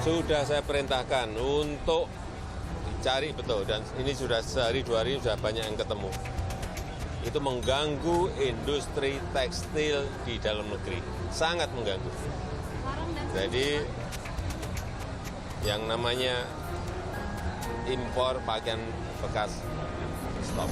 Sudah saya perintahkan untuk dicari betul, dan ini sudah sehari dua hari sudah banyak yang ketemu. Itu mengganggu industri tekstil di dalam negeri, sangat mengganggu. Jadi yang namanya impor pakaian bekas stop.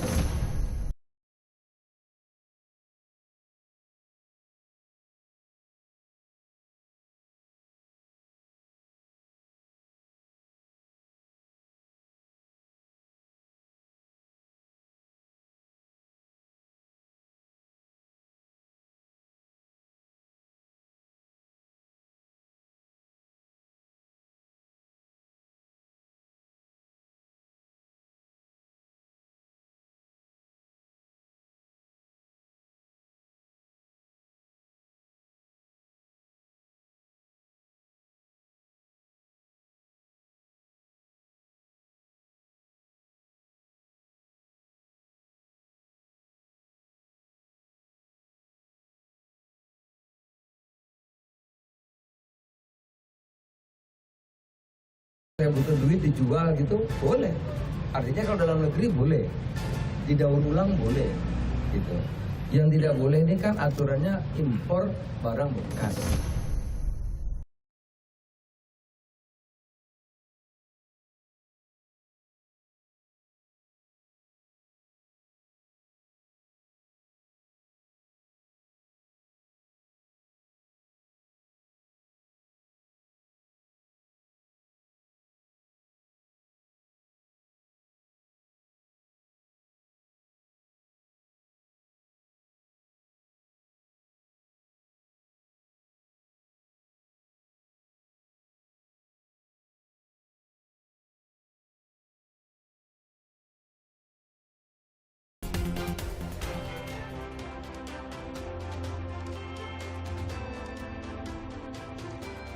Yang butuh duit dijual gitu boleh, artinya kalau dalam negeri boleh, didaur ulang boleh gitu. Yang tidak boleh ini kan aturannya impor barang bekas.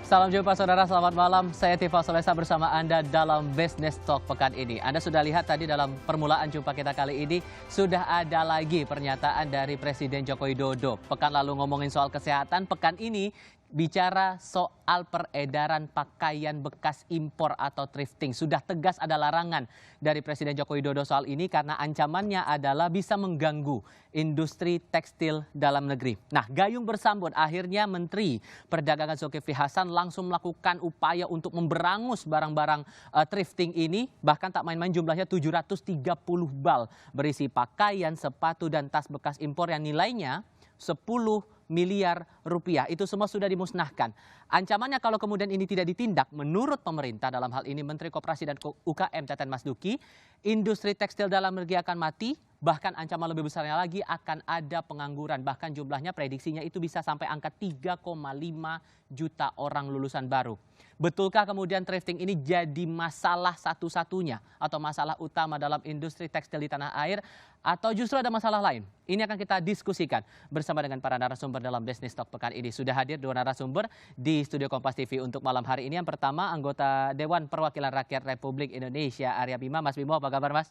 Salam jumpa saudara, selamat malam. Saya Tifa Solesa bersama Anda dalam Business Talk pekan ini. Anda sudah lihat tadi dalam permulaan jumpa kita kali ini, sudah ada lagi pernyataan dari Presiden Joko Widodo. Pekan lalu ngomongin soal kesehatan, pekan ini bicara soal peredaran pakaian bekas impor atau thrifting. Sudah tegas ada larangan dari Presiden Joko Widodo soal ini karena ancamannya adalah bisa mengganggu industri tekstil dalam negeri. Nah, gayung bersambut, akhirnya Menteri Perdagangan Zulkifli Hasan langsung melakukan upaya untuk memberangus barang-barang thrifting ini. Bahkan tak main-main, jumlahnya 730 bal berisi pakaian, sepatu, dan tas bekas impor yang nilainya 10 miliar rupiah. Itu semua sudah dimusnahkan. Ancamannya kalau kemudian ini tidak ditindak, menurut pemerintah, dalam hal ini Menteri Koperasi dan UKM Teten Mas Duki, industri tekstil dalam negeri akan mati, bahkan ancaman lebih besarnya lagi akan ada pengangguran. Bahkan jumlahnya prediksinya itu bisa sampai angka 3,5 juta orang lulusan baru. Betulkah kemudian thrifting ini jadi masalah satu-satunya atau masalah utama dalam industri tekstil di tanah air, atau justru ada masalah lain? Ini akan kita diskusikan bersama dengan para narasumber dalam Business Talk pekan ini. Sudah hadir dua narasumber di studio Kompas TV untuk malam hari ini. Yang pertama, anggota Dewan Perwakilan Rakyat Republik Indonesia, Arya Bima. Mas Bimo, apa kabar Mas?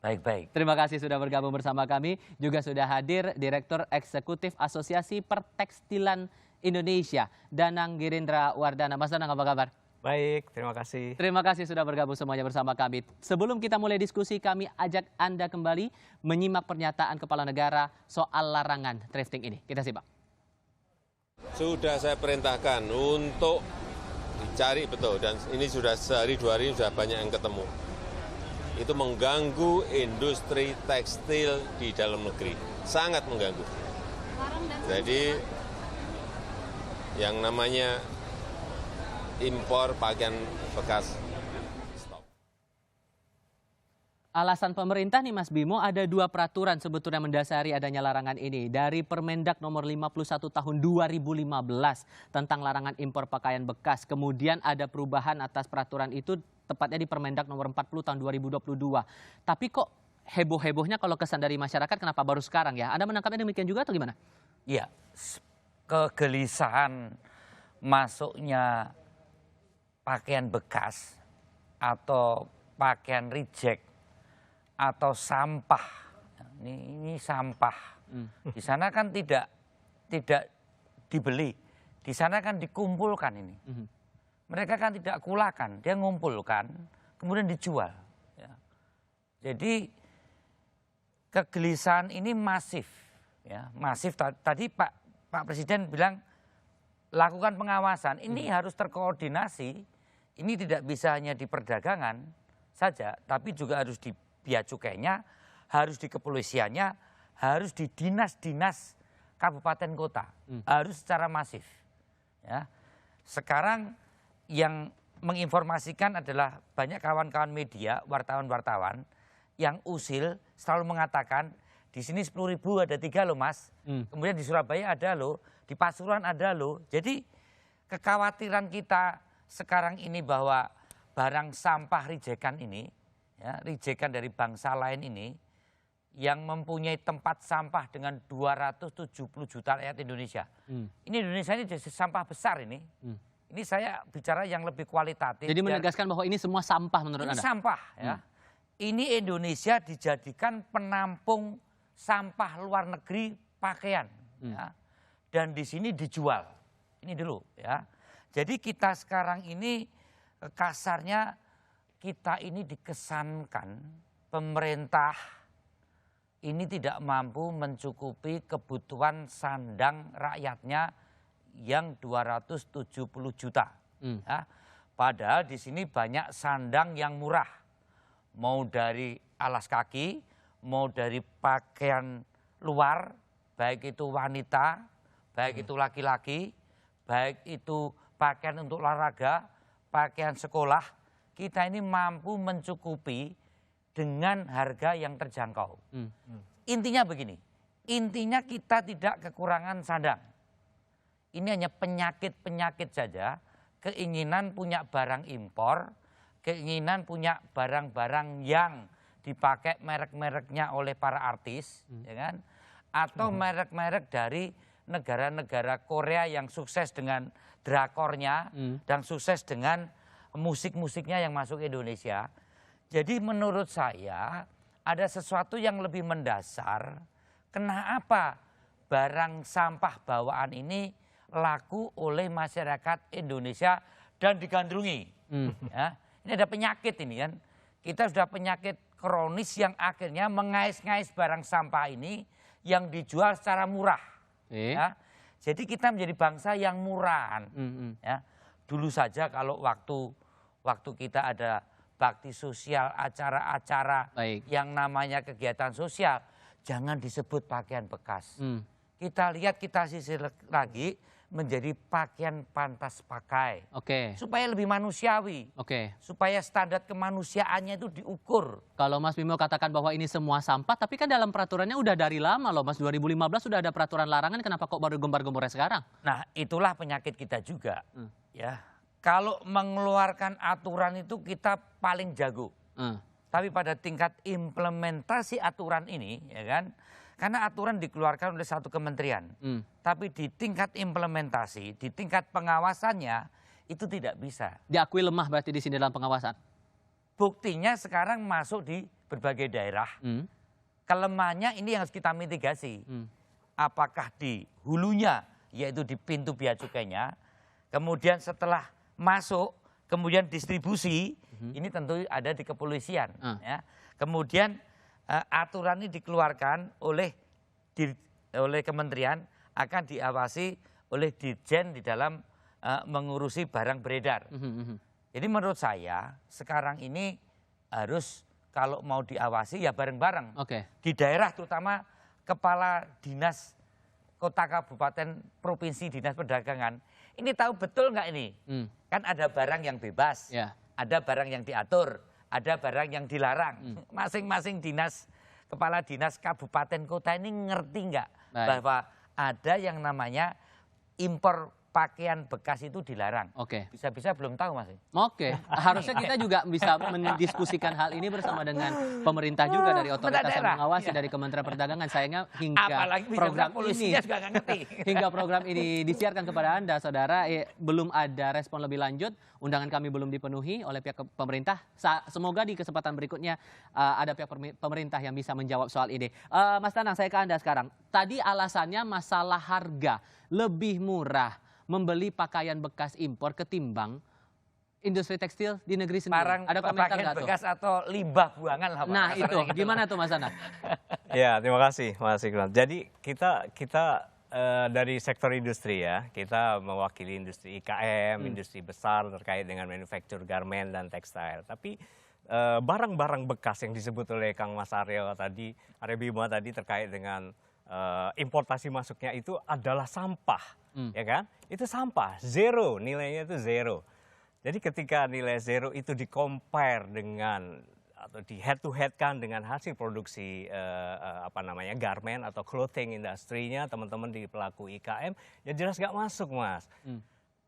Baik-baik. Terima kasih sudah bergabung bersama kami. Juga sudah hadir Direktur Eksekutif Asosiasi Pertekstilan Indonesia, Danang Girindra Wardana. Mas Danang, apa kabar? Baik, terima kasih. Terima kasih sudah bergabung semuanya bersama kami. Sebelum kita mulai diskusi, kami ajak Anda kembali menyimak pernyataan Kepala Negara soal larangan thrifting ini. Kita simak. Sudah saya perintahkan untuk dicari betul, dan ini sudah sehari dua hari sudah banyak yang ketemu. Itu mengganggu industri tekstil di dalam negeri, sangat mengganggu. Jadi yang namanya impor pakaian bekas stop. Alasan pemerintah nih Mas Bimo, ada dua peraturan sebetulnya mendasari adanya larangan ini. Dari Permendak nomor 51 tahun 2015 tentang larangan impor pakaian bekas. Kemudian ada perubahan atas peraturan itu tepatnya di Permendak nomor 40 tahun 2022. Tapi kok heboh-hebohnya kalau kesan dari masyarakat kenapa baru sekarang ya? Anda menangkapnya demikian juga atau gimana? Ya, kegelisahan masuknya pakaian bekas atau pakaian reject atau sampah. Ini sampah. Di sana kan tidak dibeli. Di sana kan dikumpulkan ini. mereka kan tidak kulakan, dia ngumpulkan, kemudian dijual. Ya. Jadi kegelisahan ini masif, ya, masif. Tadi Pak Presiden bilang lakukan pengawasan, ini harus terkoordinasi, ini tidak bisa hanya di perdagangan saja, tapi juga harus di bea cukainya, harus di kepolisiannya, harus di dinas-dinas kabupaten kota, harus secara masif. Ya. Sekarang yang menginformasikan adalah banyak kawan-kawan media, wartawan-wartawan yang usil selalu mengatakan di sini 10.000 ada 3 loh Mas, kemudian di Surabaya ada loh, di Pasuruan ada loh. Jadi kekhawatiran kita sekarang ini bahwa barang sampah rijekan ini, ya, rijekan dari bangsa lain ini, yang mempunyai tempat sampah dengan 270 juta rakyat Indonesia. Ini Indonesia ini jadi sampah besar ini. Ini saya bicara yang lebih kualitatif. Jadi menegaskan bahwa ini semua sampah menurut ini Anda? Sampah ya. Ini Indonesia dijadikan penampung sampah luar negeri pakaian. Ya. Dan di sini dijual. Ini dulu ya. Jadi kita sekarang ini kasarnya kita ini dikesankan pemerintah ini tidak mampu mencukupi kebutuhan sandang rakyatnya yang 270 juta. Ya. Padahal di sini banyak sandang yang murah. Mau dari alas kaki, mau dari pakaian luar, baik itu wanita, baik itu laki-laki, baik itu pakaian untuk olahraga, pakaian sekolah, kita ini mampu mencukupi dengan harga yang terjangkau. Intinya begini, intinya kita tidak kekurangan sandang. Ini hanya penyakit-penyakit saja, keinginan punya barang impor, keinginan punya barang-barang yang dipakai merek-mereknya oleh para artis, ya kan? Atau merek-merek dari negara-negara Korea yang sukses dengan drakornya dan sukses dengan musik-musiknya yang masuk ke Indonesia. Jadi menurut saya ada sesuatu yang lebih mendasar. Kenapa barang sampah bawaan ini laku oleh masyarakat Indonesia dan digandrungi? Ya, ini ada penyakit ini kan. Kita sudah penyakit kronis yang akhirnya mengais-ngais barang sampah ini yang dijual secara murah. Ya. Jadi kita menjadi bangsa yang murahan. Ya. Dulu saja kalau waktu kita ada bakti sosial, acara-acara yang namanya kegiatan sosial, jangan disebut pakaian bekas. Kita lihat, kita sisir lagi menjadi pakaian pantas pakai. Supaya lebih manusiawi. Supaya standar kemanusiaannya itu diukur. Kalau Mas Bimo katakan bahwa ini semua sampah, tapi kan dalam peraturannya udah dari lama loh Mas, 2015 sudah ada peraturan larangan, kenapa kok baru gembar-gembornya sekarang? Nah itulah penyakit kita juga. Ya. Kalau mengeluarkan aturan itu kita paling jago. Tapi pada tingkat implementasi aturan ini, ya kan, karena aturan dikeluarkan oleh satu kementerian. Tapi di tingkat implementasi, di tingkat pengawasannya, itu tidak bisa. Diakui lemah berarti di sini dalam pengawasan? Buktinya sekarang masuk di berbagai daerah. Kelemahannya ini yang harus kita mitigasi. Apakah di hulunya, yaitu di pintu bea cukainya, kemudian setelah masuk, kemudian distribusi, ini tentu ada di kepolisian. Ya. Kemudian aturan ini dikeluarkan oleh kementerian, akan diawasi oleh Dirjen di dalam mengurusi barang beredar. Jadi menurut saya sekarang ini harus kalau mau diawasi ya bareng-bareng. Di daerah terutama kepala dinas kota, kabupaten, provinsi, dinas perdagangan. Ini tahu betul nggak ini? Kan ada barang yang bebas, ada barang yang diatur, ada barang yang dilarang. Masing-masing dinas, kepala dinas kabupaten kota ini ngerti nggak bahwa ada yang namanya impor pakaian bekas itu dilarang. Bisa-bisa belum tahu Mas. Harusnya kita juga bisa mendiskusikan hal ini bersama dengan pemerintah juga, dari otoritas yang mengawasi, dari Kementerian Perdagangan. Sayangnya hingga program ini disiarkan kepada Anda, saudara, belum ada respon lebih lanjut. Undangan kami belum dipenuhi oleh pihak pemerintah. Semoga di kesempatan berikutnya ada pihak pemerintah yang bisa menjawab soal ini. Mas Danang, saya ke Anda sekarang. Tadi alasannya masalah harga, lebih murah membeli pakaian bekas impor ketimbang industri tekstil di negeri sendiri? Barang Ada komentar pakaian nggak tuh? bekas atau limbah buangan lah Pak. Nah Kasarnya itu, gitu. gimana tuh Mas Ana? Ya, terima kasih Mas Iqbal. Jadi kita dari sektor industri ya, kita mewakili industri IKM, industri besar terkait dengan manufacture garment dan tekstil. Tapi barang-barang bekas yang disebut oleh Kang Mas Aryo Bima tadi terkait dengan importasi masuknya itu adalah sampah, ya kan? Itu sampah, zero, nilainya itu zero. Jadi ketika nilai zero itu di-compare dengan atau di head to head kan dengan hasil produksi garment atau clothing industrinya teman-teman di pelaku IKM, ya jelas nggak masuk Mas.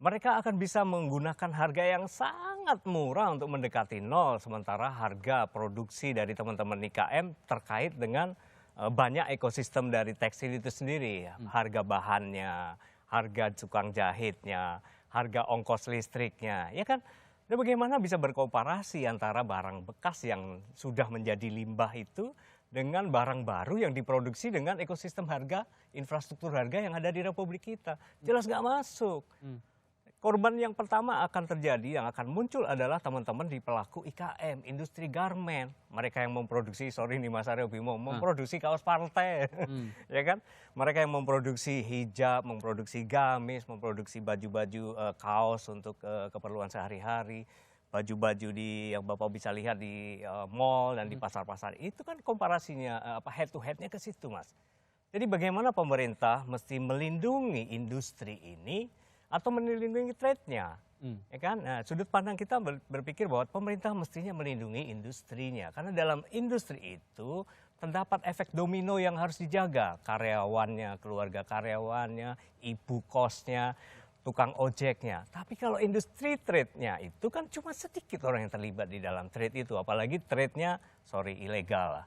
Mereka akan bisa menggunakan harga yang sangat murah untuk mendekati nol, sementara harga produksi dari teman-teman IKM terkait dengan banyak ekosistem dari tekstil itu sendiri, harga bahannya, harga tukang jahitnya, harga ongkos listriknya, ya kan? Dan bagaimana bisa berkomparasi antara barang bekas yang sudah menjadi limbah itu dengan barang baru yang diproduksi dengan ekosistem harga, infrastruktur harga yang ada di Republik kita? Jelas nggak masuk. Korban yang pertama akan terjadi, yang akan muncul adalah teman-teman di pelaku IKM, industri garment. Mereka yang memproduksi, sorry nih Mas Aryo Bimo, memproduksi kaos partai. Ya kan? Mereka yang memproduksi hijab, memproduksi gamis, memproduksi baju-baju kaos untuk keperluan sehari-hari. Baju-baju yang Bapak bisa lihat di mall dan di pasar-pasar. Itu kan komparasinya, head to headnya ke situ Mas. Jadi bagaimana pemerintah mesti melindungi industri ini atau melindungi trade-nya, ya kan? Nah, sudut pandang kita berpikir bahwa pemerintah mestinya melindungi industrinya, karena dalam industri itu terdapat efek domino yang harus dijaga, karyawannya, keluarga karyawannya, ibu kosnya, tukang ojeknya. Tapi kalau industri trade-nya itu kan cuma sedikit orang yang terlibat di dalam trade itu, apalagi trade-nya, ilegal lah.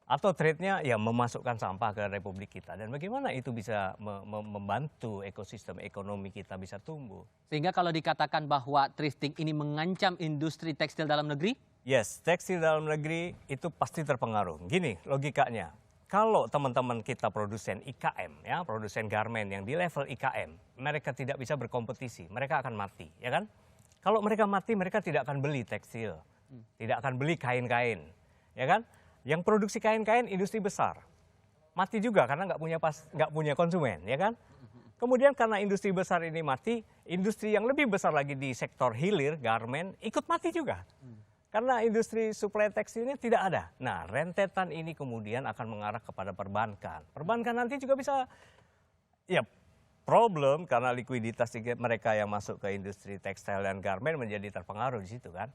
Atau trade-nya ya memasukkan sampah ke Republik kita. Dan bagaimana itu bisa membantu ekosistem ekonomi kita bisa tumbuh. Sehingga kalau dikatakan bahwa thrifting ini mengancam industri tekstil dalam negeri? Yes, tekstil dalam negeri itu pasti terpengaruh. Gini logikanya, kalau teman-teman kita produsen IKM, ya produsen garment yang di level IKM, mereka tidak bisa berkompetisi, mereka akan mati, ya kan? Kalau mereka mati, mereka tidak akan beli tekstil, tidak akan beli kain-kain, ya kan? Yang produksi kain-kain industri besar mati juga karena nggak punya konsumen, ya kan? Kemudian karena industri besar ini mati, industri yang lebih besar lagi di sektor hilir garment ikut mati juga, karena industri suplai tekstilnya tidak ada. Nah, rentetan ini kemudian akan mengarah kepada perbankan. Perbankan nanti juga bisa ya problem karena likuiditas mereka yang masuk ke industri tekstil dan garment menjadi terpengaruh di situ kan.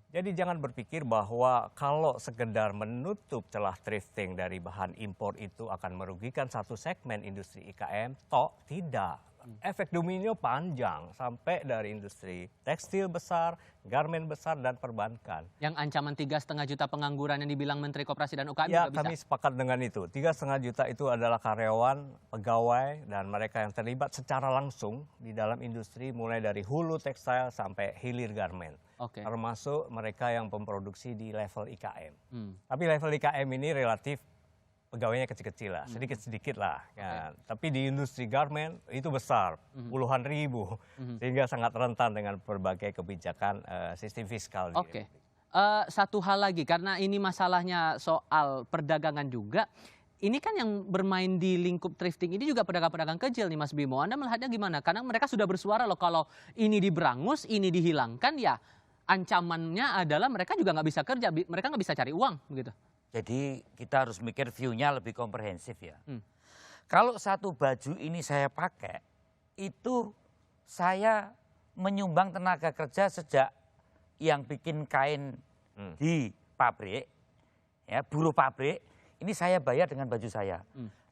Jadi jangan berpikir bahwa kalau sekedar menutup celah thrifting dari bahan impor itu akan merugikan satu segmen industri IKM, tidak. Efek domino panjang sampai dari industri tekstil besar, garment besar, dan perbankan. Yang ancaman 3,5 juta pengangguran yang dibilang Menteri Koperasi dan UKM Ya, juga bisa? kami sepakat dengan itu. 3,5 juta itu adalah karyawan, pegawai, dan mereka yang terlibat secara langsung di dalam industri mulai dari hulu tekstil sampai hilir garment. Oke. Termasuk mereka yang memproduksi di level IKM. Tapi level IKM ini relatif pegawainya kecil-kecil lah, sedikit-sedikit lah. Ya. Tapi di industri garment itu besar, puluhan ribu, sehingga sangat rentan dengan berbagai kebijakan sistem fiskal. Oke. Satu hal lagi, karena ini masalahnya soal perdagangan juga. Ini kan yang bermain di lingkup thrifting ini juga pedagang-pedagang kecil nih Mas Bimo. Anda melihatnya gimana? Karena mereka sudah bersuara loh kalau ini diberangus, ini dihilangkan ya ancamannya adalah mereka juga nggak bisa kerja, mereka nggak bisa cari uang begitu. Jadi kita harus mikir view-nya lebih komprehensif ya. Kalau satu baju ini saya pakai, itu saya menyumbang tenaga kerja sejak yang bikin kain di pabrik, ya buruh pabrik, ini saya bayar dengan baju saya.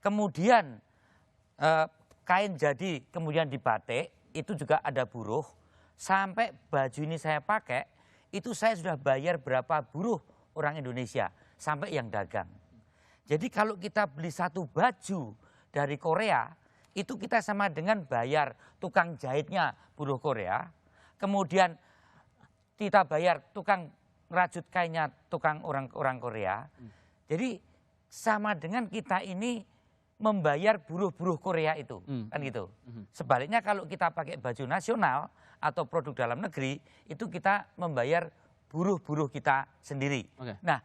Kemudian kain jadi, kemudian dibatik, itu juga ada buruh. Sampai baju ini saya pakai, itu saya sudah bayar berapa buruh orang Indonesia. Sampai yang dagang. Jadi kalau kita beli satu baju dari Korea, itu kita sama dengan bayar tukang jahitnya buruh Korea, kemudian kita bayar tukang rajut kainnya tukang orang Korea. Jadi sama dengan kita ini membayar buruh-buruh Korea itu, kan gitu. Sebaliknya kalau kita pakai baju nasional atau produk dalam negeri, itu kita membayar buruh-buruh kita sendiri. Oke. Nah,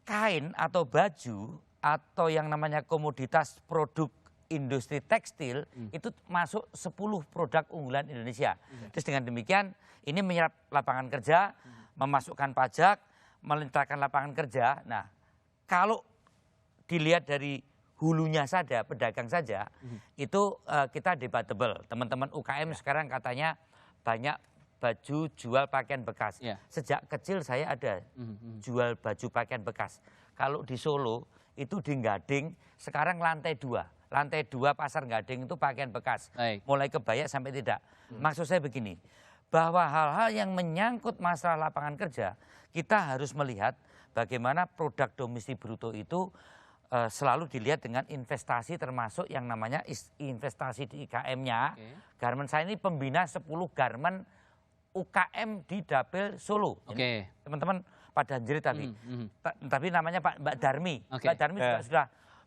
kain atau baju atau yang namanya komoditas produk industri tekstil itu masuk 10 produk unggulan Indonesia. Terus dengan demikian ini menyerap lapangan kerja, memasukkan pajak, menciptakan lapangan kerja. Nah, kalau dilihat dari hulunya saja, pedagang saja, itu kita debatable. Teman-teman UKM sekarang katanya banyak baju jual pakaian bekas. Ya. Sejak kecil saya ada jual baju pakaian bekas. Kalau di Solo itu di Gading sekarang lantai 2. Lantai 2 pasar Gading itu pakaian bekas. Baik. Mulai kebaya sampai tidak. Maksud saya begini, bahwa hal-hal yang menyangkut masalah lapangan kerja, kita harus melihat bagaimana produk domestik bruto itu selalu dilihat dengan investasi, termasuk yang namanya investasi di IKM-nya. Garmen saya ini pembina 10 garmen UKM di Dapil Solo. Oke. Teman-teman pada Anjir tadi. Tapi namanya Mbak Darmi. Oke. Mbak Darmi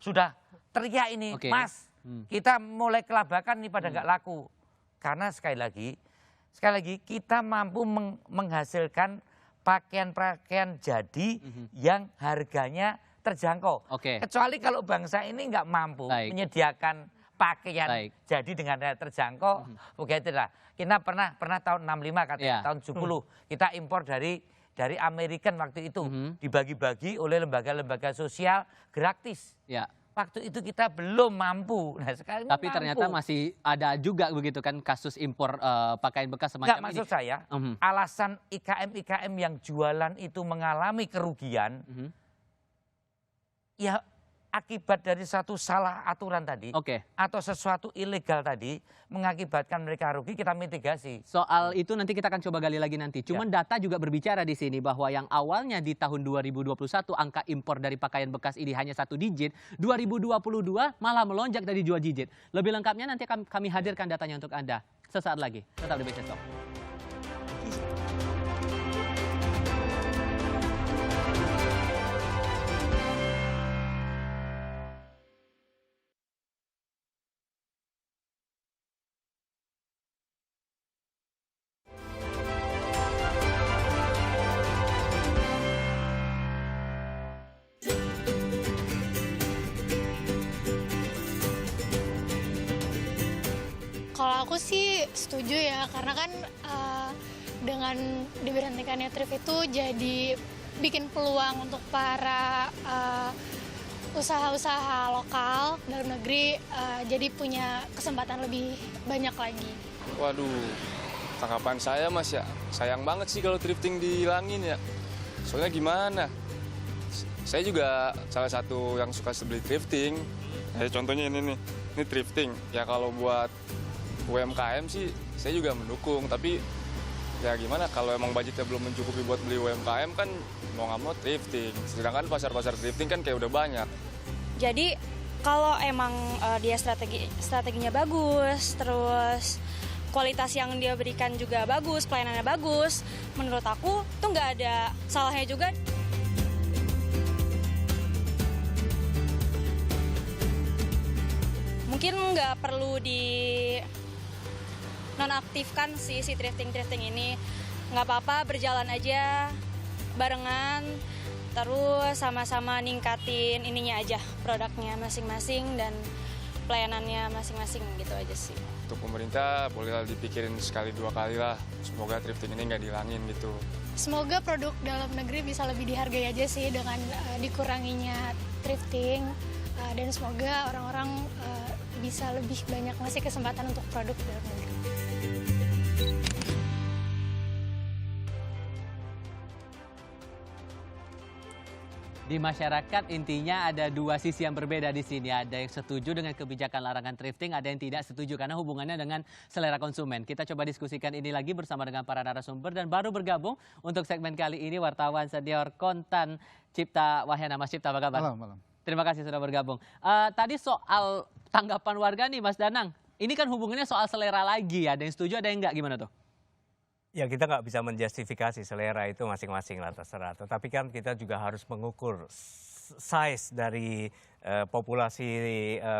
sudah teriak ini, Oke. Mas, kita mulai kelabakan nih pada nggak laku. Karena sekali lagi kita mampu menghasilkan pakaian-pakaian jadi yang harganya terjangkau. Oke. Kecuali kalau bangsa ini nggak mampu Baik. menyediakan pakaian Baik. jadi dengan harga terjangkau, begitulah. Kita pernah tahun 65 katanya, Iya. tahun 70 kita impor dari American waktu itu, dibagi-bagi oleh lembaga-lembaga sosial gratis. Ya. Waktu itu kita belum mampu. Nah, sekarang Tapi mampu. ternyata masih ada juga begitu kan kasus impor pakaian bekas semacam Nggak, ini. maksud saya, alasan IKM-IKM yang jualan itu mengalami kerugian, ya akibat dari satu salah aturan tadi, Oke. atau sesuatu ilegal tadi, mengakibatkan mereka rugi, kita mitigasi. Soal itu nanti kita akan coba gali lagi nanti. Ya. Cuman data juga berbicara di sini bahwa yang awalnya di tahun 2021 angka impor dari pakaian bekas ini hanya 1 digit, 2022 malah melonjak dari 2 digit. Lebih lengkapnya nanti kami hadirkan datanya untuk Anda sesaat lagi. Tetap di Business Talk. Kalau aku sih setuju ya, karena kan dengan diberhentikannya thrift itu jadi bikin peluang untuk para usaha-usaha lokal dalam negeri jadi punya kesempatan lebih banyak lagi. Waduh, tanggapan saya Mas ya, sayang banget sih kalau thrifting dihilangin ya. Soalnya gimana? Saya juga salah satu yang suka beli thrifting. Contohnya ini nih, ini thrifting. Ya kalau buat UMKM sih saya juga mendukung, tapi ya gimana kalau emang budgetnya belum mencukupi buat beli UMKM kan mau nggak mau thrifting. Sedangkan pasar-pasar thrifting kan kayak udah banyak. Jadi kalau emang dia strateginya bagus, terus kualitas yang dia berikan juga bagus, pelayanannya bagus, menurut aku tuh nggak ada salahnya juga. Mungkin nggak perlu di nonaktifkan si thrifting ini, nggak apa-apa, berjalan aja barengan, terus sama-sama ningkatin ininya aja, produknya masing-masing dan pelayanannya masing-masing gitu aja sih. Untuk pemerintah boleh dipikirin sekali 2 kali lah, semoga thrifting ini nggak dihilangin gitu. Semoga produk dalam negeri bisa lebih dihargai aja sih dengan dikuranginya thrifting, dan semoga orang-orang bisa lebih banyak ngasih kesempatan untuk produk dalam negeri. Di masyarakat intinya ada 2 sisi yang berbeda di sini. Ada yang setuju dengan kebijakan larangan thrifting, ada yang tidak setuju karena hubungannya dengan selera konsumen. Kita coba diskusikan ini lagi bersama dengan para narasumber dan baru bergabung untuk segmen kali ini wartawan senior Kontan Cipta Wahyana. Mas Cipta, apa kabar? Malam. Terima kasih sudah bergabung. Tadi soal tanggapan warga nih Mas Danang. Ini kan hubungannya soal selera lagi, ada yang setuju ada yang enggak, gimana tuh? Ya kita nggak bisa menjustifikasi selera itu masing-masing lah terserah. Tetapi kan kita juga harus mengukur size dari populasi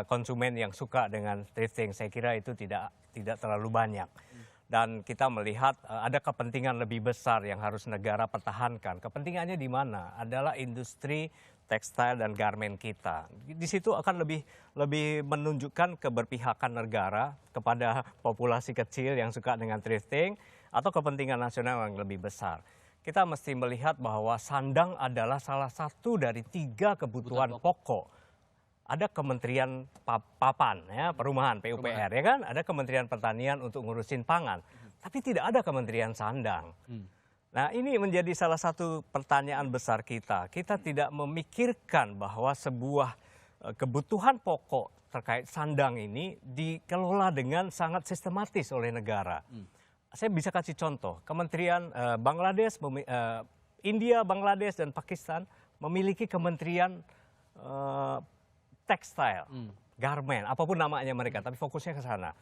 konsumen yang suka dengan thrifting. Saya kira itu tidak terlalu banyak. Dan kita melihat ada kepentingan lebih besar yang harus negara pertahankan. Kepentingannya di mana? Adalah industri tekstil dan garmen kita. Di situ akan lebih menunjukkan keberpihakan negara kepada populasi kecil yang suka dengan thrifting atau kepentingan nasional yang lebih besar. Kita mesti melihat bahwa sandang adalah salah satu dari 3 kebutuhan pokok. Ada Kementerian Papan, ya, Perumahan, PUPR, ya kan? Ada Kementerian Pertanian untuk ngurusin pangan. Tapi tidak ada Kementerian Sandang. Nah, ini menjadi salah satu pertanyaan besar kita. Kita tidak memikirkan bahwa sebuah kebutuhan pokok terkait sandang ini dikelola dengan sangat sistematis oleh negara. Saya bisa kasih contoh. Kementerian Bangladesh, India, Bangladesh, dan Pakistan memiliki kementerian tekstil, garmen, apapun namanya mereka, tapi fokusnya ke sana.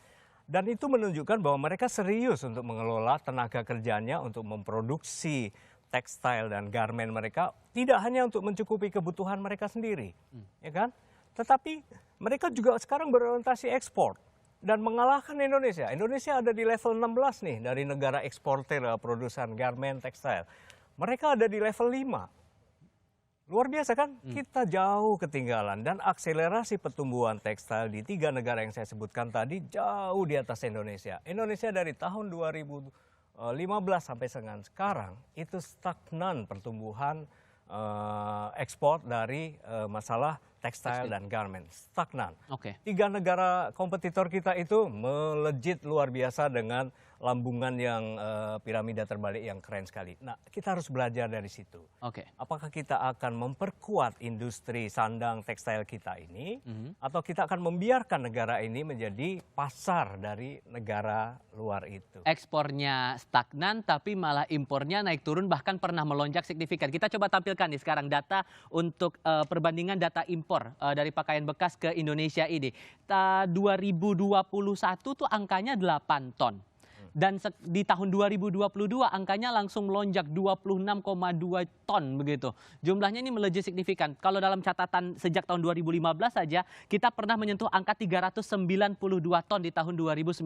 Dan itu menunjukkan bahwa mereka serius untuk mengelola tenaga kerjanya untuk memproduksi tekstil dan garmen mereka, tidak hanya untuk mencukupi kebutuhan mereka sendiri, ya kan? Tetapi mereka juga sekarang berorientasi ekspor dan mengalahkan Indonesia. Indonesia ada di level 16 nih dari negara eksportir produsen garmen tekstil. Mereka ada di level 5. Luar biasa kan? Kita jauh ketinggalan dan akselerasi pertumbuhan tekstil di 3 negara yang saya sebutkan tadi jauh di atas Indonesia. Indonesia dari tahun 2015 sampai sekarang itu stagnan pertumbuhan ekspor dari masalah tekstil dan garmen. Stagnan. 3 negara kompetitor kita itu melejit luar biasa dengan lambungan yang piramida terbalik yang keren sekali. Nah, kita harus belajar dari situ. Apakah kita akan memperkuat industri sandang tekstil kita ini, atau kita akan membiarkan negara ini menjadi pasar dari negara luar itu? Ekspornya stagnan, tapi malah impornya naik turun, bahkan pernah melonjak signifikan. Kita coba tampilkan nih sekarang data untuk perbandingan data impor dari pakaian bekas ke Indonesia ini. 2021 tuh angkanya 8 ton. Dan di tahun 2022 angkanya langsung melonjak 26,2 ton begitu. Jumlahnya ini melejit signifikan. Kalau dalam catatan sejak tahun 2015 saja kita pernah menyentuh angka 392 ton di tahun 2019.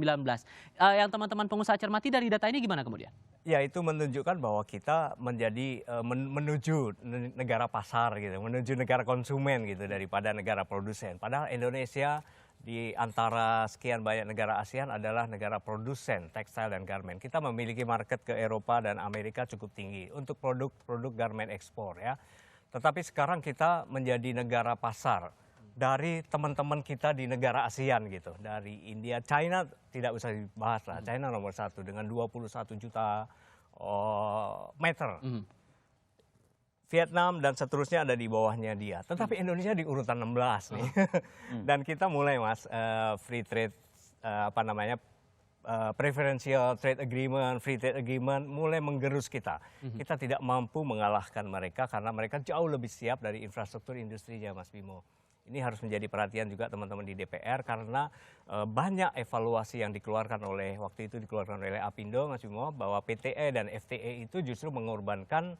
Yang teman-teman pengusaha cermati dari data ini gimana kemudian? Ya, itu menunjukkan bahwa kita menjadi menuju negara pasar gitu, menuju negara konsumen gitu daripada negara produsen. Padahal Indonesia di antara sekian banyak negara ASEAN adalah negara produsen tekstil dan garmen. Kita memiliki market ke Eropa dan Amerika cukup tinggi untuk produk-produk garmen ekspor ya. Tetapi sekarang kita menjadi negara pasar dari teman-teman kita di negara ASEAN gitu. Dari India, China tidak usah dibahas lah. China nomor 1 dengan 21 juta meter. Vietnam dan seterusnya ada di bawahnya dia. Tetapi Indonesia di urutan 16 nih. Dan kita mulai Mas free trade preferential trade agreement, free trade agreement mulai menggerus kita. Kita tidak mampu mengalahkan mereka karena mereka jauh lebih siap dari infrastruktur industrinya Mas Bimo. Ini harus menjadi perhatian juga teman-teman di DPR karena banyak evaluasi yang dikeluarkan waktu itu dikeluarkan oleh Apindo Mas Bimo bahwa PTE dan FTE itu justru mengorbankan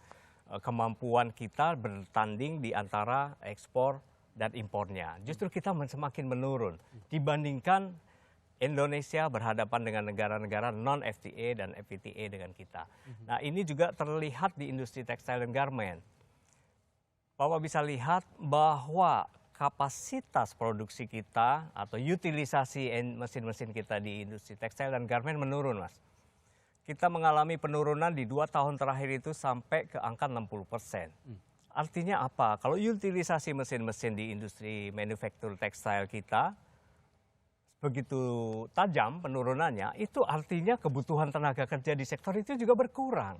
kemampuan kita bertanding di antara ekspor dan impornya. Justru kita semakin menurun dibandingkan Indonesia berhadapan dengan negara-negara non-FTA dan FTA dengan kita. Nah, ini juga terlihat di industri tekstil dan garmen. Bapak bisa lihat bahwa kapasitas produksi kita atau utilisasi mesin-mesin kita di industri tekstil dan garmen menurun, Mas. Kita mengalami penurunan di 2 tahun terakhir itu sampai ke angka 60%. Artinya apa? Kalau utilisasi mesin-mesin di industri manufaktur tekstil kita begitu tajam penurunannya, itu artinya kebutuhan tenaga kerja di sektor itu juga berkurang.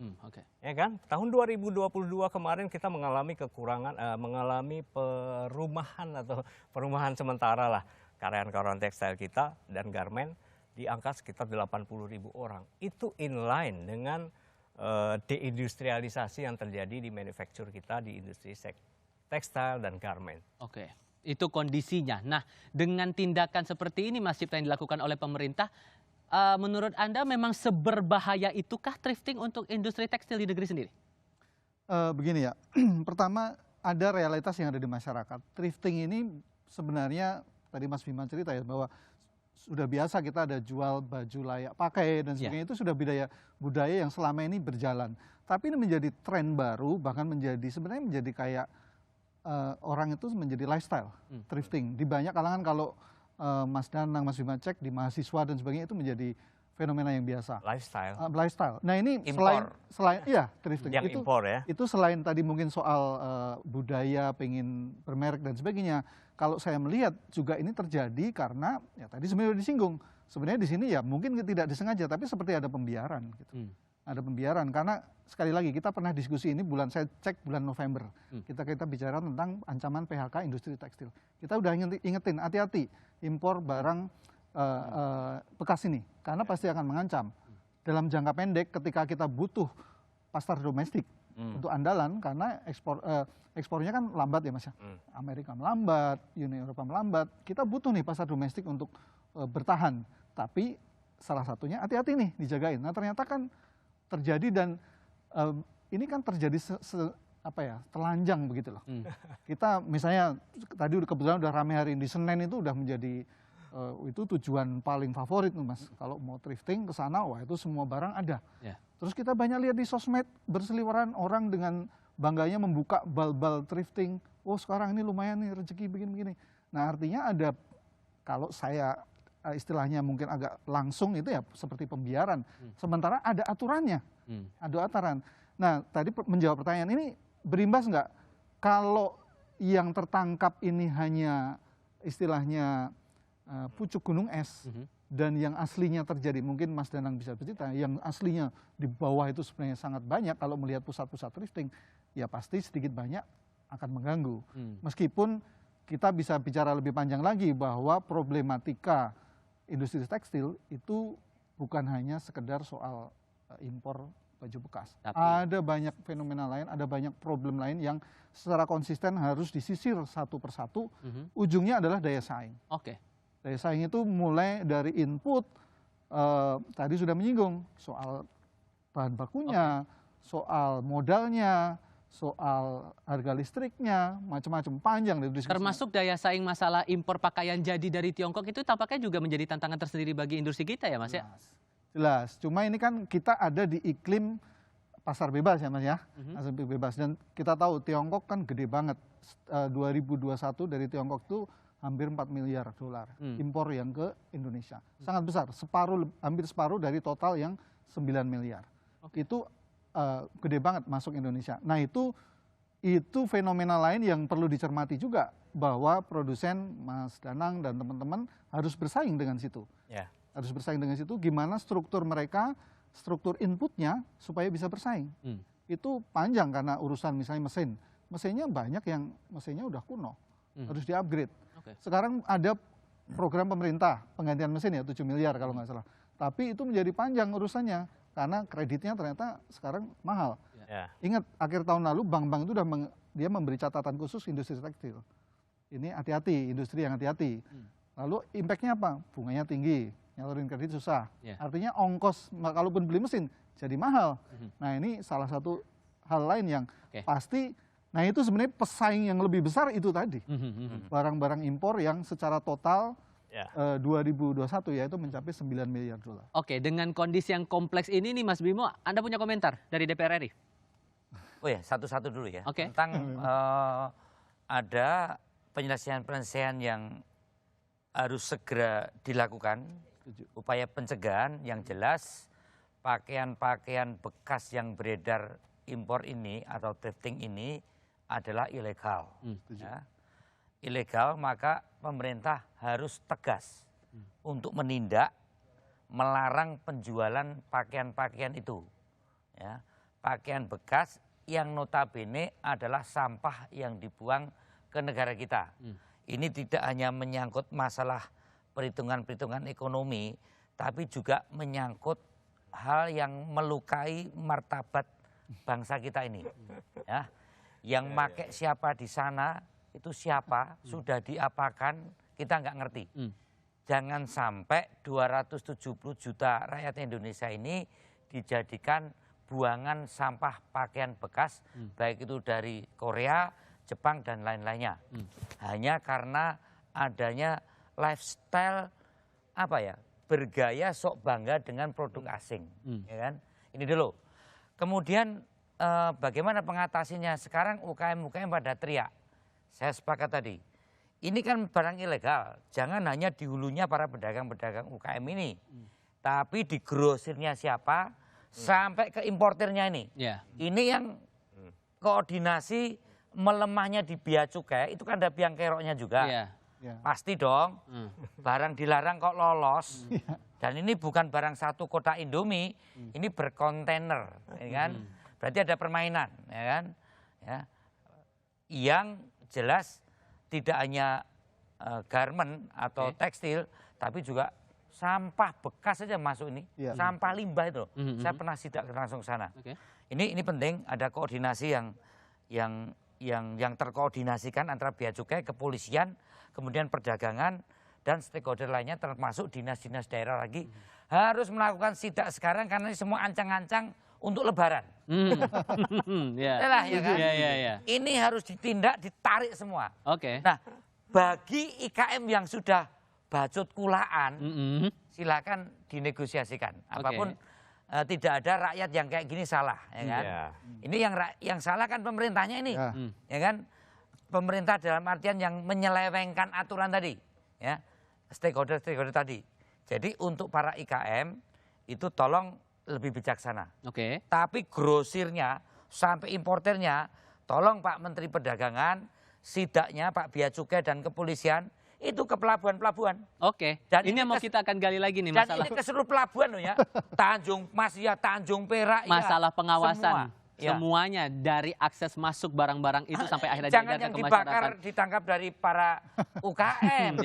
Ya kan? Tahun 2022 kemarin kita mengalami mengalami perumahan sementara lah karyawan-karyawan tekstil kita dan garmen di angka sekitar 80.000 orang. Itu inline dengan deindustrialisasi yang terjadi di manufaktur kita di industri tekstil dan garmen. Itu kondisinya. Nah, dengan tindakan seperti ini Mas Cipta yang dilakukan oleh pemerintah, menurut Anda memang seberbahaya itukah thrifting untuk industri tekstil di negeri sendiri? Begini ya, pertama ada realitas yang ada di masyarakat. Thrifting ini sebenarnya tadi Mas Bima cerita ya bahwa sudah biasa kita ada jual baju layak pakai dan sebagainya, itu sudah budaya yang selama ini berjalan. Tapi ini menjadi tren baru, bahkan sebenarnya menjadi kayak orang itu menjadi lifestyle thrifting. Di banyak kalangan kalau Mas Danang, Mas Bima cek di mahasiswa dan sebagainya itu menjadi fenomena yang biasa. Lifestyle. Nah ini selain iya thrifting Yang impor ya. Itu selain tadi mungkin soal budaya, pengen bermerek dan sebagainya. Kalau saya melihat juga ini terjadi karena ya tadi sebenarnya disinggung. Sebenarnya di sini ya mungkin tidak disengaja, tapi seperti ada pembiaran gitu. Ada pembiaran karena sekali lagi kita pernah diskusi ini saya cek bulan November. Kita bicara tentang ancaman PHK industri tekstil. Kita udah ingetin hati-hati impor barang bekas ini karena pasti akan mengancam. Dalam jangka pendek ketika kita butuh pasar domestik untuk andalan karena ekspornya kan lambat ya Mas ya. Amerika melambat, Uni Eropa melambat. Kita butuh nih pasar domestik untuk bertahan. Tapi salah satunya hati-hati nih dijagain. Nah ternyata kan terjadi dan ini kan terjadi telanjang begitu loh. Kita misalnya tadi kebetulan udah rame hari ini di Senen itu udah menjadi itu tujuan paling favorit nih Mas. Kalau mau thrifting ke sana, wah itu semua barang ada. Terus kita banyak lihat di sosmed berseliweran orang dengan bangganya membuka bal-bal thrifting. Oh sekarang ini lumayan nih rezeki begini-begini. Nah artinya ada, kalau saya istilahnya mungkin agak langsung itu ya seperti pembiaran. Sementara ada aturannya. Ada aturan. Nah tadi menjawab pertanyaan ini berimbas nggak kalau yang tertangkap ini hanya istilahnya pucuk gunung es dan yang aslinya terjadi, mungkin Mas Danang bisa bercerita, yang aslinya di bawah itu sebenarnya sangat banyak. Kalau melihat pusat-pusat thrifting ya pasti sedikit banyak akan mengganggu. Meskipun kita bisa bicara lebih panjang lagi bahwa problematika industri tekstil itu bukan hanya sekedar soal impor baju bekas. Ada banyak fenomena lain, ada banyak problem lain yang secara konsisten harus disisir satu persatu. Ujungnya adalah daya saing. Daya saing itu mulai dari input, tadi sudah menyinggung soal bahan bakunya, soal modalnya, soal harga listriknya, macam-macam panjang dari diskusi. Termasuk daya saing masalah impor pakaian jadi dari Tiongkok itu tampaknya juga menjadi tantangan tersendiri bagi industri kita ya Mas ya? Jelas, cuma ini kan kita ada di iklim pasar bebas ya Mas ya, pasar bebas. Dan kita tahu Tiongkok kan gede banget, 2021 dari Tiongkok itu hampir 4 miliar dolar impor yang ke Indonesia. Sangat besar, hampir separuh dari total yang 9 miliar. Itu gede banget masuk Indonesia. Nah itu fenomena lain yang perlu dicermati juga, bahwa produsen Mas Danang dan teman-teman harus bersaing dengan situ. Harus bersaing dengan situ, gimana struktur mereka, struktur inputnya supaya bisa bersaing. Itu panjang karena urusan misalnya mesinnya banyak yang mesinnya udah kuno, harus di-upgrade. Sekarang ada program pemerintah penggantian mesin ya 7 miliar kalau nggak salah. Tapi itu menjadi panjang urusannya karena kreditnya ternyata sekarang mahal. Ingat akhir tahun lalu bank-bank itu dia memberi catatan khusus industri tekstil. Ini hati-hati, industri yang hati-hati. Lalu impactnya apa? Bunganya tinggi, nyalurin kredit susah. Artinya ongkos kalaupun beli mesin jadi mahal. Nah ini salah satu hal lain yang pasti. Nah itu sebenarnya pesaing yang lebih besar itu tadi. Barang-barang impor yang secara total 2021 yaitu mencapai 9 miliar dolar. Oke, dengan kondisi yang kompleks ini nih Mas Bimo, Anda punya komentar dari DPR RI? Oh ya, satu-satu dulu ya. Oke. Tentang ada penyelesaian-penyelesaian yang harus segera dilakukan, upaya pencegahan yang jelas pakaian-pakaian bekas yang beredar impor ini atau thrifting ini adalah ilegal. Ilegal, maka pemerintah harus tegas untuk menindak, melarang penjualan pakaian-pakaian itu. Pakaian bekas yang notabene adalah sampah yang dibuang ke negara kita. Ini tidak hanya menyangkut masalah perhitungan-perhitungan ekonomi, tapi juga menyangkut hal yang melukai martabat bangsa kita ini. Yang make siapa di sana, itu siapa, sudah diapakan, kita nggak ngerti. Jangan sampai 270 juta rakyat Indonesia ini dijadikan buangan sampah pakaian bekas, baik itu dari Korea, Jepang dan lain-lainnya. Hanya karena adanya lifestyle bergaya sok bangga dengan produk asing, ya kan? Ini dulu. Kemudian bagaimana pengatasinya? Sekarang UKM pada teriak. Saya sepakat tadi. Ini kan barang ilegal. Jangan hanya di hulunya para pedagang-pedagang UKM ini, tapi di grosirnya siapa sampai ke importernya ini. Ini yang koordinasi melemahnya di bea cukai itu kan ada biang keroknya juga. Pasti dong, barang dilarang kok lolos. Dan ini bukan barang satu kotak Indomie, ini berkontainer, ya kan? Berarti ada permainan, ya kan? Ya. Yang jelas tidak hanya garment atau tekstil, tapi juga sampah bekas saja masuk ini, sampah limbah itu. Saya pernah sidak langsung ke sana. Ini penting, ada koordinasi yang terkoordinasikan antara bea cukai, kepolisian, kemudian perdagangan dan stakeholder lainnya termasuk dinas-dinas daerah lagi harus melakukan sidak sekarang karena ini semua ancang-ancang untuk Lebaran. Ini harus ditindak, ditarik semua. Nah, bagi IKM yang sudah bacot kulaan, silakan dinegosiasikan. Apapun tidak ada rakyat yang kayak gini salah, ya kan? Ini yang salah kan pemerintahnya ini, ya kan? Pemerintah dalam artian yang menyelewengkan aturan tadi, ya, stakeholder tadi. Jadi untuk para IKM itu tolong lebih bijaksana. Tapi grosirnya sampai importernya, tolong Pak Menteri Perdagangan, sidaknya Pak Bea Cukai dan Kepolisian itu ke pelabuhan-pelabuhan. Dan ini mau kita akan gali lagi nih masalah. Dan ini ke seluruh pelabuhan loh ya, Tanjung Mas ya, Tanjung Perak masalah ya, pengawasan. semua. Semuanya dari akses masuk barang-barang itu sampai akhirnya jangan yang dibakar ditangkap dari para UKM,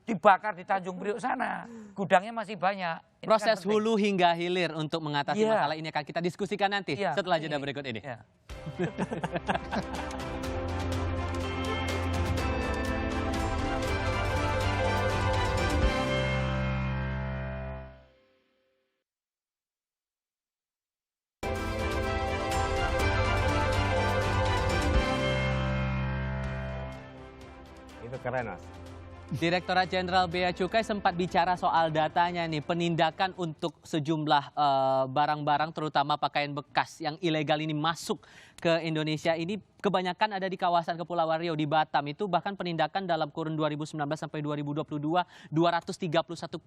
dibakar di Tanjung Priok sana, gudangnya masih banyak. Ini proses kan hulu hingga hilir untuk mengatasi masalah ini akan kita diskusikan nanti setelah jeda berikut ini. Itu keren, Mas. Direktorat Jenderal Bea Cukai sempat bicara soal datanya nih, penindakan untuk sejumlah barang-barang terutama pakaian bekas yang ilegal ini masuk ke Indonesia ini kebanyakan ada di kawasan Kepulauan Riau di Batam. Itu bahkan penindakan dalam kurun 2019 sampai 2022 231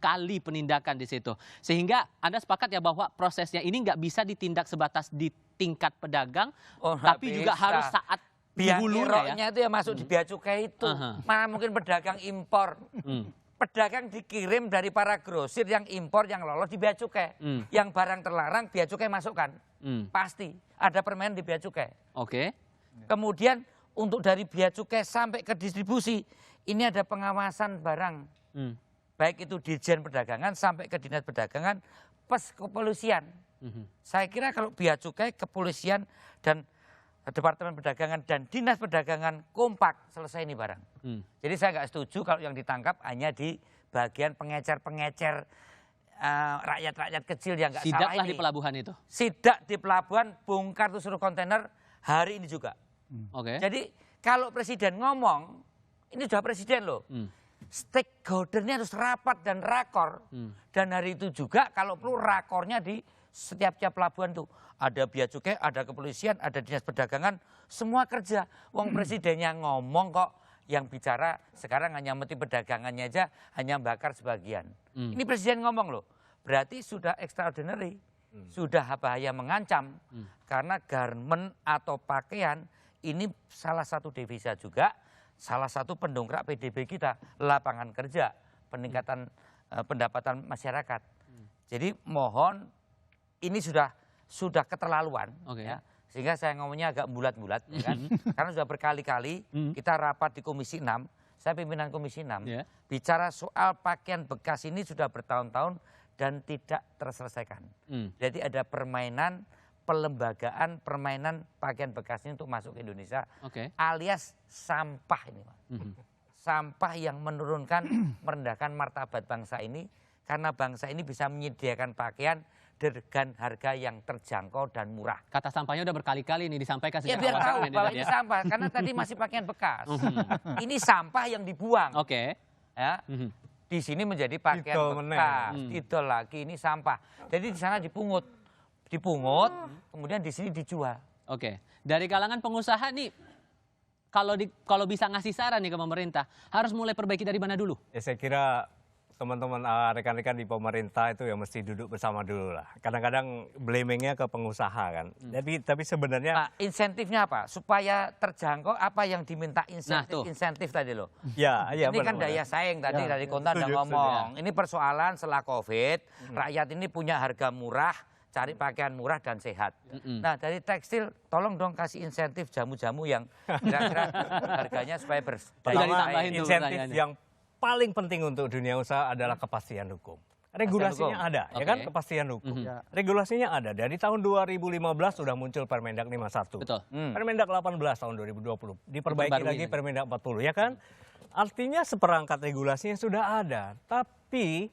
kali penindakan di situ. Sehingga Anda sepakat ya bahwa prosesnya ini nggak bisa ditindak sebatas di tingkat pedagang, tapi juga harus saat biang keroknya itu ya masuk di bea cukai itu. Mana mungkin pedagang impor. Pedagang dikirim dari para grosir yang impor yang lolos di bea cukai. Yang barang terlarang bea cukai masukkan. Pasti ada permainan di bea cukai. Kemudian untuk dari bea cukai sampai ke distribusi ini ada pengawasan barang. Baik itu Dirjen Perdagangan sampai ke Dinas Perdagangan plus kepolisian. Saya kira kalau bea cukai, kepolisian dan Departemen Perdagangan dan Dinas Perdagangan kompak selesai ini barang. Jadi saya nggak setuju kalau yang ditangkap hanya di bagian pengecer-pengecer rakyat-rakyat kecil yang nggak salah ini. Sidaklah di pelabuhan itu. Sidak di pelabuhan, bongkar tuh seluruh kontainer hari ini juga. Jadi kalau presiden ngomong, ini sudah presiden loh. Stakeholdernya harus rapat dan rakor. Dan hari itu juga kalau perlu rakornya di setiap pelabuhan tuh. Ada bea cukai, ada kepolisian, ada dinas perdagangan, semua kerja. Wong presidennya ngomong kok, yang bicara sekarang hanya menteri perdagangannya aja, hanya bakar sebagian. Ini presiden ngomong loh, berarti sudah extraordinary, sudah bahaya mengancam. Karena garment atau pakaian ini salah satu devisa juga, salah satu pendongkrak PDB kita, lapangan kerja, peningkatan pendapatan masyarakat. Jadi mohon, ini sudah keterlaluan, ya. Sehingga saya ngomongnya agak bulat-bulat, ya kan? Karena sudah berkali-kali kita rapat di Komisi 6, saya pimpinan Komisi 6, bicara soal pakaian bekas ini sudah bertahun-tahun dan tidak terselesaikan. Jadi ada permainan, pelembagaan, permainan pakaian bekas ini untuk masuk ke Indonesia, alias sampah ini, Pak. Sampah yang menurunkan, merendahkan martabat bangsa ini, karena bangsa ini bisa menyediakan pakaian dengan harga yang terjangkau dan murah. Kata sampahnya udah berkali-kali nih disampaikan Ya sejak biar awal tahu segmen bahwa ini, ini ya. sampah, karena tadi masih pakaian bekas. Ini sampah yang dibuang. Oke. Ya. Di sini menjadi pakaian Didol meneh. bekas, didol lagi, ini sampah. Jadi di sana dipungut, kemudian di sini dijual. Oke. Dari kalangan pengusaha nih, kalau bisa ngasih saran nih ke pemerintah, harus mulai perbaiki dari mana dulu? Ya saya kira teman-teman rekan-rekan di pemerintah itu yang mesti duduk bersama dulu lah. Kadang-kadang blamingnya ke pengusaha kan. Tapi sebenarnya Nah, insentifnya apa? Supaya terjangkau apa yang diminta tuh. insentif tadi loh. ya Ini kan daya saing tadi dari Kontan udah Setuju, ngomong. Ini persoalan setelah COVID, rakyat ini punya harga murah, cari pakaian murah dan sehat. Nah, dari tekstil tolong dong kasih insentif jamu-jamu yang kira-kira harganya supaya Udah berdaya ditambahin saing. tuh insentif pertanyaannya. yang paling penting untuk dunia usaha adalah kepastian hukum. Regulasinya hukum. ada, ya Oke. kan, kepastian hukum. Regulasinya ada. Dari tahun 2015 sudah muncul Permendak 51. Betul. Permendak 18 tahun 2020. Diperbaiki Diperbarui lagi lagi. Permendak 40, ya kan? Artinya seperangkat regulasinya sudah ada. Tapi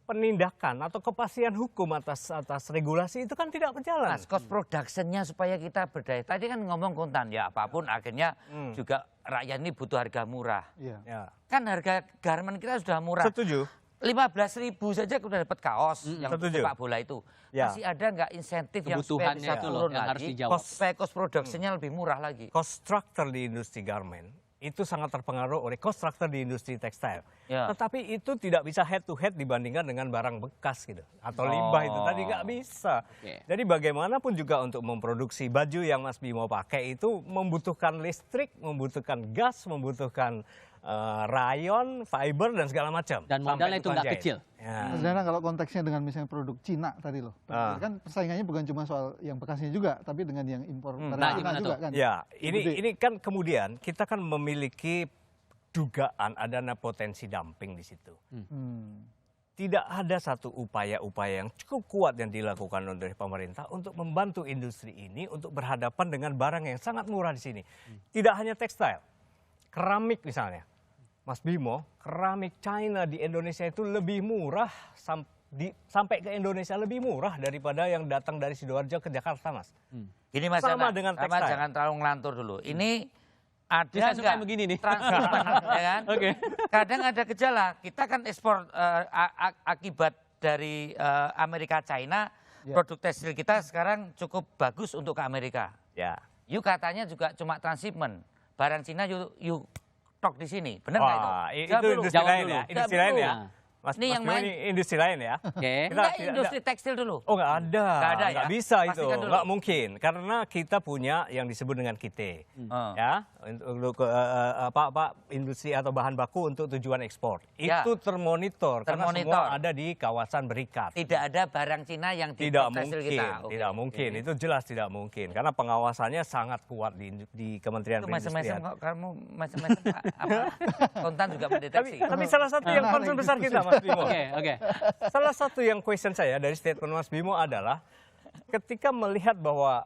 penindakan atau kepastian hukum atas regulasi itu kan tidak berjalan. Mas, cost production-nya supaya kita berdaya. Tadi kan ngomong Kontan, ya apapun akhirnya juga rakyat ini butuh harga murah. Iya. Ya. Kan harga garment kita sudah murah. Setuju. 15.000 saja udah dapat kaos yang Setuju. sepak bola itu. Ya. Masih ada nggak insentif yang supaya Kebutuhannya bisa itu loh turun yang harus lagi? dijawab. Supaya cost production-nya lebih murah lagi. Cost structure di industri garment itu sangat terpengaruh oleh cost structure di industri tekstil. Ya. Tetapi itu tidak bisa head to head dibandingkan dengan barang bekas gitu. Atau limbah itu tadi nggak bisa. Oke. Jadi bagaimanapun juga untuk memproduksi baju yang Mas Bimo pakai itu membutuhkan listrik, membutuhkan gas, membutuhkan rayon, fiber dan segala macam. Dan Sampai modalnya itu nggak tukang jahit. kecil. Ya. Mas Dana, kalau konteksnya dengan misalnya produk Cina tadi loh, kan persaingannya bukan cuma soal yang bekasnya juga, tapi dengan yang impor barang Nah, Cina gimana juga tuh? kan. Ya, Gede. ini kan kemudian kita kan memiliki dugaan adanya potensi dumping di situ. Tidak ada satu upaya-upaya yang cukup kuat yang dilakukan oleh pemerintah untuk membantu industri ini untuk berhadapan dengan barang yang sangat murah di sini. Tidak hanya tekstil, keramik misalnya. Mas Bimo, keramik China di Indonesia itu lebih murah sampai ke Indonesia lebih murah daripada yang datang dari Sidoarjo ke Jakarta, Mas. Gini Mas Sama Dana, dengan sama tekstil. jangan terlalu ngelantur dulu. Ini ada Bisa suka nggak begini nih. transhipment, ya kan? Oke. Kadang ada gejala. Kita kan ekspor akibat dari Amerika China, produk tekstil kita sekarang cukup bagus untuk ke Amerika. Ya. You katanya juga cuma transhipment. Barang Cina you tok di sini. Benar nggak itu? Wah, Jawab itu dulu. industri Jawab lain dulu. ya. Jawab Industri lain dulu. ya. Mas Ini yang Bimo, main. ini industri lain ya. Oke. Enggak, industri tekstil dulu. Oh nggak ada, Nggak ada ya? nggak bisa itu, Pastikan dulu. nggak mungkin. Karena kita punya yang disebut dengan KITE, ya, untuk industri atau bahan baku untuk tujuan ekspor. Ya. Itu termonitor, karena Termonitor. semua ada di kawasan berikat. Tidak ada barang Cina yang di Tidak tekstil mungkin, kita. Oke. tidak mungkin. Itu jelas tidak mungkin. Karena pengawasannya sangat kuat di Kementerian Itu macam-macam Perindustrian. kok kamu macam-macam apa? Kontan juga mendeteksi. Tapi salah satu yang concern besar kita, Mas Bimo. Oke. Salah satu yang question saya dari statement Mas Bimo adalah ketika melihat bahwa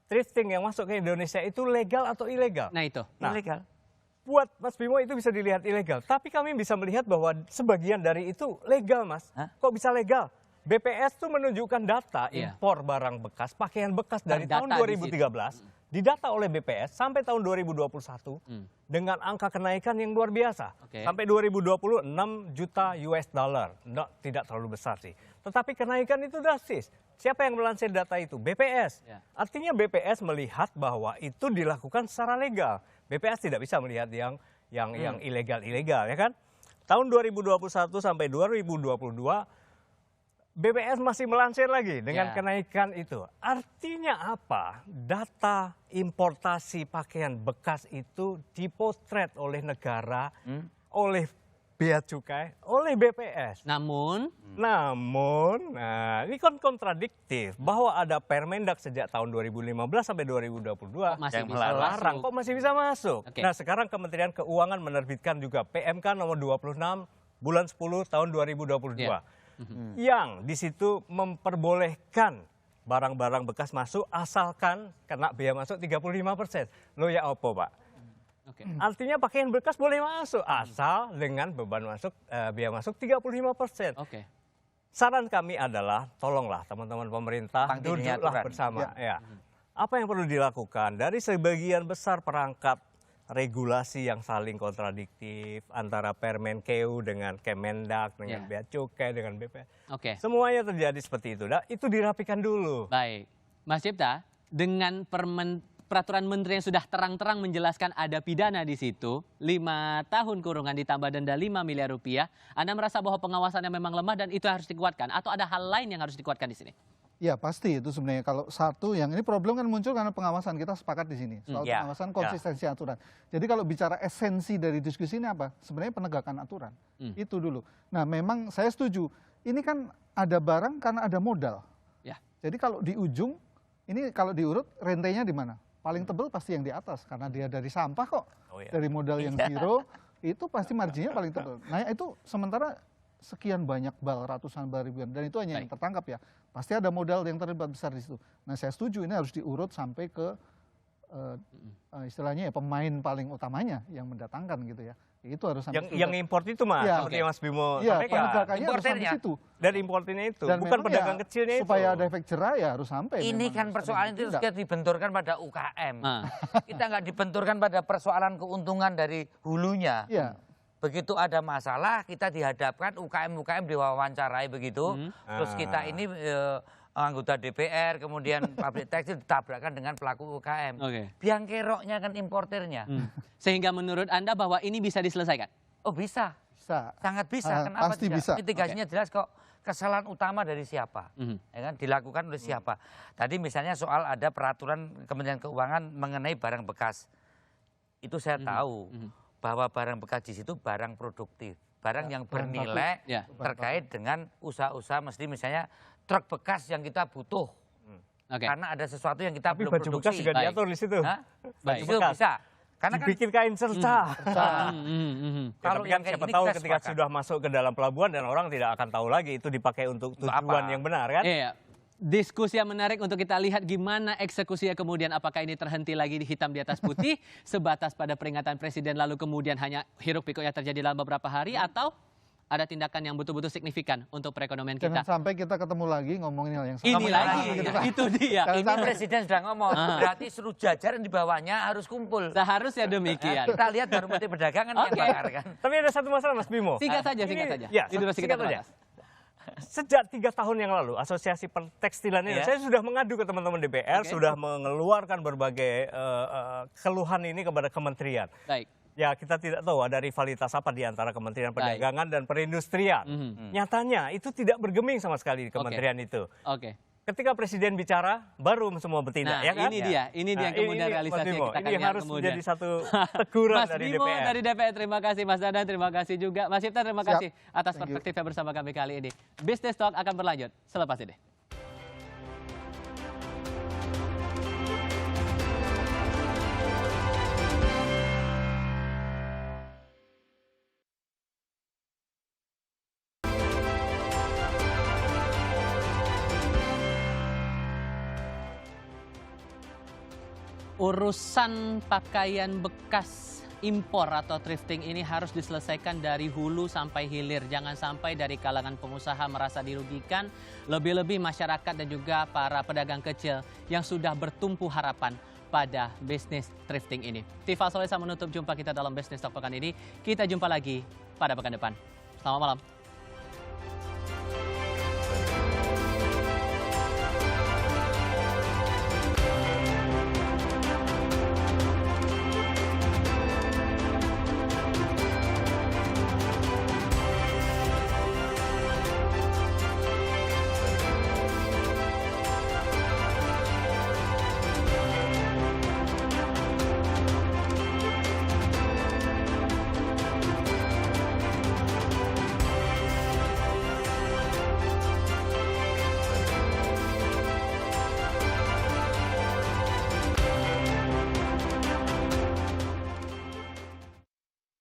thrifting yang masuk ke Indonesia itu legal atau ilegal. Nah itu. Nah, Ilegal. buat Mas Bimo itu bisa dilihat ilegal. Tapi kami bisa melihat bahwa sebagian dari itu legal, Mas. Hah? Kok bisa legal? BPS tuh menunjukkan data Iya. impor barang bekas, pakaian bekas dari Terdata tahun di 2013. Didata oleh BPS sampai tahun 2021 dengan angka kenaikan yang luar biasa. Oke. Sampai 2020 6 juta US dollar. Tidak terlalu besar sih. Tetapi kenaikan itu drastis. Siapa yang melansir data itu? BPS. Ya. Artinya BPS melihat bahwa itu dilakukan secara legal. BPS tidak bisa melihat yang ilegal-ilegal, ya kan? Tahun 2021 sampai 2022 BPS masih melansir lagi dengan Ya. kenaikan itu. Artinya apa? Data importasi pakaian bekas itu dipotret oleh negara, oleh bea cukai, oleh BPS. Namun, Nah, ini kan kontradiktif bahwa ada Permendak sejak tahun 2015 sampai 2022 Kok masih yang bisa melarang, masuk? kok masih bisa masuk. Oke. Nah, sekarang Kementerian Keuangan menerbitkan juga PMK nomor 26 bulan 10 tahun 2022. Ya. Yang di situ memperbolehkan barang-barang bekas masuk asalkan kena biaya masuk 35%. Loh ya apa, Pak? oke. Artinya pakaian bekas boleh masuk asal dengan beban masuk biaya masuk 35%. Oke. saran kami adalah tolonglah teman-teman pemerintah Panggilannya duduklah aturan. bersama. Ya. Apa yang perlu dilakukan dari sebagian besar perangkat regulasi yang saling kontradiktif antara Permenkeu dengan Kemendak, dengan Bea Cukai, dengan BPN. Oke. Semuanya terjadi seperti itu. Nah, itu dirapikan dulu. Baik, Mas Cipta, dengan peraturan menteri yang sudah terang-terang menjelaskan ada pidana di situ, 5 tahun kurungan ditambah denda 5 miliar rupiah, Anda merasa bahwa pengawasannya memang lemah dan itu harus dikuatkan? Atau ada hal lain yang harus dikuatkan di sini? Ya pasti itu sebenarnya kalau satu yang ini problem kan muncul karena pengawasan, kita sepakat di sini soal Ya, pengawasan konsistensi aturan. Jadi kalau bicara esensi dari diskusi ini apa? Sebenarnya penegakan aturan. Itu dulu. Nah, memang saya setuju. Ini kan ada barang karena ada modal. Ya. Jadi kalau di ujung ini kalau diurut rentenya di mana? Paling tebel pasti yang di atas karena dia dari sampah kok. Oh, iya. Dari modal yang zero itu pasti marginnya paling tebel. Nah, itu sementara sekian banyak bal, ratusan bal, ribuan, dan itu hanya yang tertangkap ya. Pasti ada modal yang terlibat besar di situ. Nah, saya setuju ini harus diurut sampai ke istilahnya ya pemain paling utamanya yang mendatangkan gitu ya. Itu harus sampai Yang import itu Mas, Ya. seperti yang Mas Bimo ya, sampaikan. penegakannya harus sampai Importernya. situ. Dari importernya itu, Dan bukan memang pedagang ya, kecilnya itu. supaya ada efek jerah ya harus sampai. Ini memang kan harus ada persoalan itu ditindak. kita dibenturkan pada UKM. Ah. Kita nggak dibenturkan pada persoalan keuntungan dari hulunya. Iya. Begitu ada masalah, kita dihadapkan UKM-UKM diwawancarai begitu. Terus kita ini anggota DPR, kemudian pabrik tekstil ditabrakkan dengan pelaku UKM. Oke. Biang keroknya kan importernya. Sehingga menurut Anda bahwa ini bisa diselesaikan? Oh bisa, Bisa. sangat bisa. Ah, Kenapa pasti tidak? bisa. Mitigasinya jelas kok. Kesalahan utama dari siapa? Mhm. Ya kan, dilakukan oleh siapa? Tadi misalnya soal ada peraturan Kementerian Keuangan mengenai barang bekas. Itu saya tahu bahwa barang bekas di situ barang produktif, barang yang bernilai Ya. terkait dengan usaha-usaha, mesti misalnya truk bekas yang kita butuh. Oke. Karena ada sesuatu yang kita Tapi belum baju bekas produksi. juga Baik. diatur di situ. Hah? Baju Itu bekas. bisa. Karena kan Dibikin kain cerca. Nah, Ya, kalau tapi yang kan kayak siapa gini tahu kita ketika sepakat. sudah masuk ke dalam pelabuhan dan orang tidak akan tahu lagi itu dipakai untuk Untuk tujuan apa? yang benar kan? Iya. Diskusi yang menarik untuk kita lihat gimana eksekusinya kemudian, apakah ini terhenti lagi di hitam di atas putih sebatas pada peringatan presiden lalu kemudian hanya hiruk pikuk yang terjadi dalam beberapa hari, atau ada tindakan yang betul-betul signifikan untuk perekonomian Jangan kita. sampai kita ketemu lagi ngomongin hal yang sama. Ini lagi, Gitu, Pak. itu dia. Jangan ini sampai. presiden sudah ngomong, berarti seluruh jajaran di bawahnya harus kumpul. Seharusnya demikian. Kita lihat baru Menteri Perdagangan yang Oke. bakar kan. Tapi ada satu masalah Mas Bimo. Singkat saja, Ini- singkat saja. Ya, Itu durasi kita singkat saja. terbatas. Sejak 3 tahun yang lalu, Asosiasi Pertekstilan ini, Iya. saya sudah mengadu ke teman-teman DPR, Oke. sudah mengeluarkan berbagai keluhan ini kepada kementerian. Baik. Ya, kita tidak tahu ada rivalitas apa di antara Kementerian Baik. Perdagangan dan Perindustrian. Nyatanya itu tidak bergeming sama sekali di kementerian itu. Oke. Ketika presiden bicara, baru semua bertindak, Nah, ya kan? ini dia yang kemudian Mas realisasi yang Bimo, kita akan ini lihat harus kemudian. menjadi satu teguran Mas dari Bimo DPR. dari DPR, terima kasih. Mas Dadan, terima kasih juga. Mas Cipta, terima Siap. kasih atas Thank you. perspektifnya bersama kami kali ini. Business Talk akan berlanjut selepas ini. Urusan pakaian bekas impor atau thrifting ini harus diselesaikan dari hulu sampai hilir. Jangan sampai dari kalangan pengusaha merasa dirugikan, lebih-lebih masyarakat dan juga para pedagang kecil yang sudah bertumpu harapan pada bisnis thrifting ini. Tifa Solesa menutup jumpa kita dalam Business Talk pekan ini. Kita jumpa lagi pada pekan depan. Selamat malam.